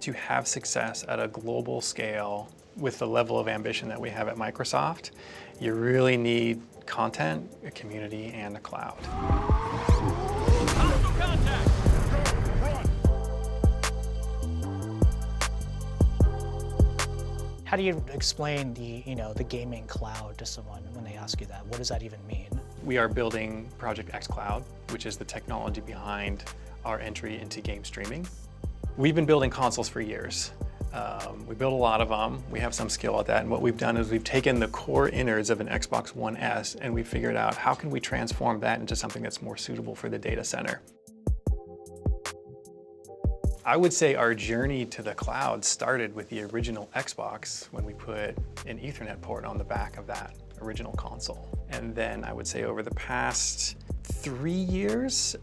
to have success at a global scale with the level of ambition that we have at Microsoft, you really need content, a community, and a cloud. How do you explain the gaming cloud to someone when they ask you that? What does that even mean? We are building Project xCloud, which is the technology behind our entry into game streaming. We've been building consoles for years. We built a lot of them. We have some skill at that. And what we've done is we've taken the core innards of an Xbox One S and we figured out how can we transform that into something that's more suitable for the data center. I would say our journey to the cloud started with the original Xbox when we put an Ethernet port on the back of that original console. And then I would say over the past 3 years,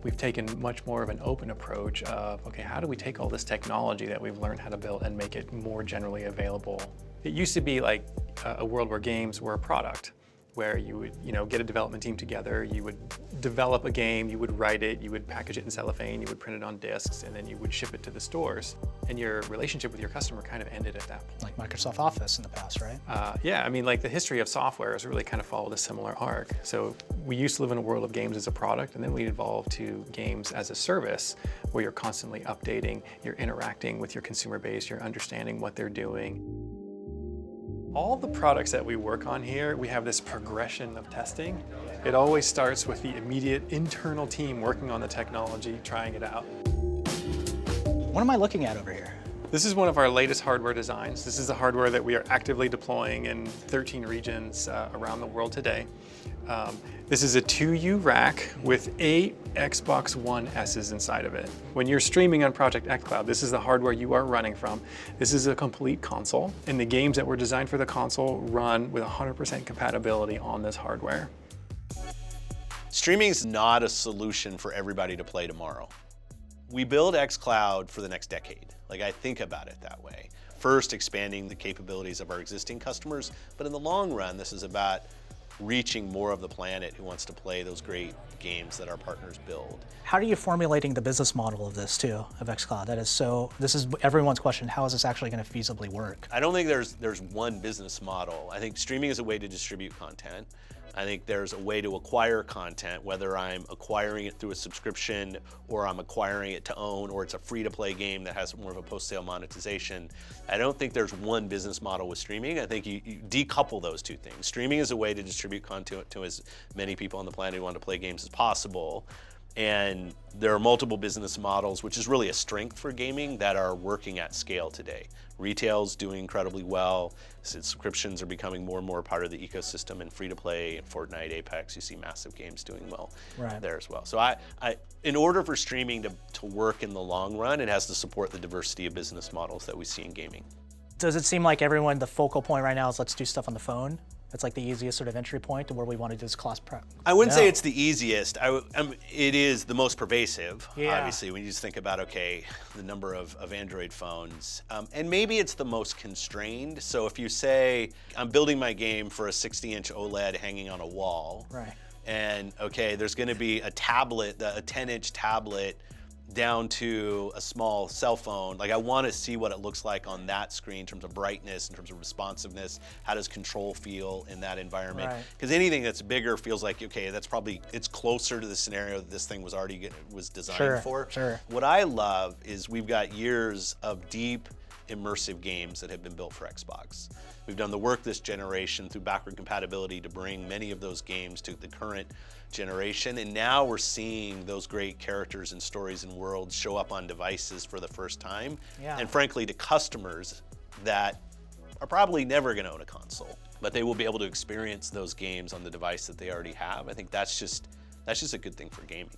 we've taken much more of an open approach of, okay, how do we take all this technology that we've learned how to build and make it more generally available? It used to be like a world where games were a product, where you would get a development team together, you would develop a game, you would write it, you would package it in cellophane, you would print it on discs, and then you would ship it to the stores. And your relationship with your customer kind of ended at that point. Like Microsoft Office in the past, right? Yeah, I mean, like the history of software has really kind of followed a similar arc. So we used to live in a world of games as a product, and then we evolved to games as a service, where you're constantly updating, you're interacting with your consumer base, you're understanding what they're doing. All the products that we work on here, we have this progression of testing. It always starts with the immediate internal team working on the technology, trying it out. What am I looking at over here? This is one of our latest hardware designs. This is the hardware that we are actively deploying in 13 regions around the world today. This is a 2U rack with 8 Xbox One S's inside of it. When you're streaming on Project xCloud, this is the hardware you are running from. This is a complete console, and the games that were designed for the console run with 100% compatibility on this hardware. Streaming is not a solution for everybody to play tomorrow. We build xCloud for the next decade. Like, I think about it that way. First, expanding the capabilities of our existing customers, but in the long run, this is about reaching more of the planet who wants to play those great games that our partners build. How are you formulating the business model of this too, of xCloud? This is everyone's question, how is this actually going to feasibly work? I don't think there's one business model. I think streaming is a way to distribute content. I think there's a way to acquire content, whether I'm acquiring it through a subscription or I'm acquiring it to own, or it's a free-to-play game that has more of a post-sale monetization. I don't think there's one business model with streaming. I think you decouple those two things. Streaming is a way to distribute content to as many people on the planet who want to play games as possible. And there are multiple business models, which is really a strength for gaming, that are working at scale today. Retail's doing incredibly well. Subscriptions are becoming more and more part of the ecosystem, and free-to-play, Fortnite, Apex, you see massive games doing well there as well. So in order for streaming to work in the long run, it has to support the diversity of business models that we see in gaming. Does it seem like everyone, the focal point right now is let's do stuff on the phone? It's like the easiest sort of entry point to where we want to do this class prep. I wouldn't say it's the easiest. It is the most pervasive, obviously, when you just think about, okay, the number of Android phones. And maybe it's the most constrained. So if you say, I'm building my game for a 60-inch OLED hanging on a wall, and okay, there's going to be a tablet, a 10-inch tablet, down to a small cell phone. Like, I want to see what it looks like on that screen in terms of brightness, in terms of responsiveness. How does control feel in that environment? Because anything that's bigger feels like, okay, it's closer to the scenario that this thing was designed for. What I love is we've got years of deep, immersive games that have been built for Xbox. We've done the work this generation through backward compatibility to bring many of those games to the current generation, and now we're seeing those great characters and stories and worlds show up on devices for the first time, and frankly to customers that are probably never going to own a console, but they will be able to experience those games on the device that they already have. I think that's just a good thing for gaming.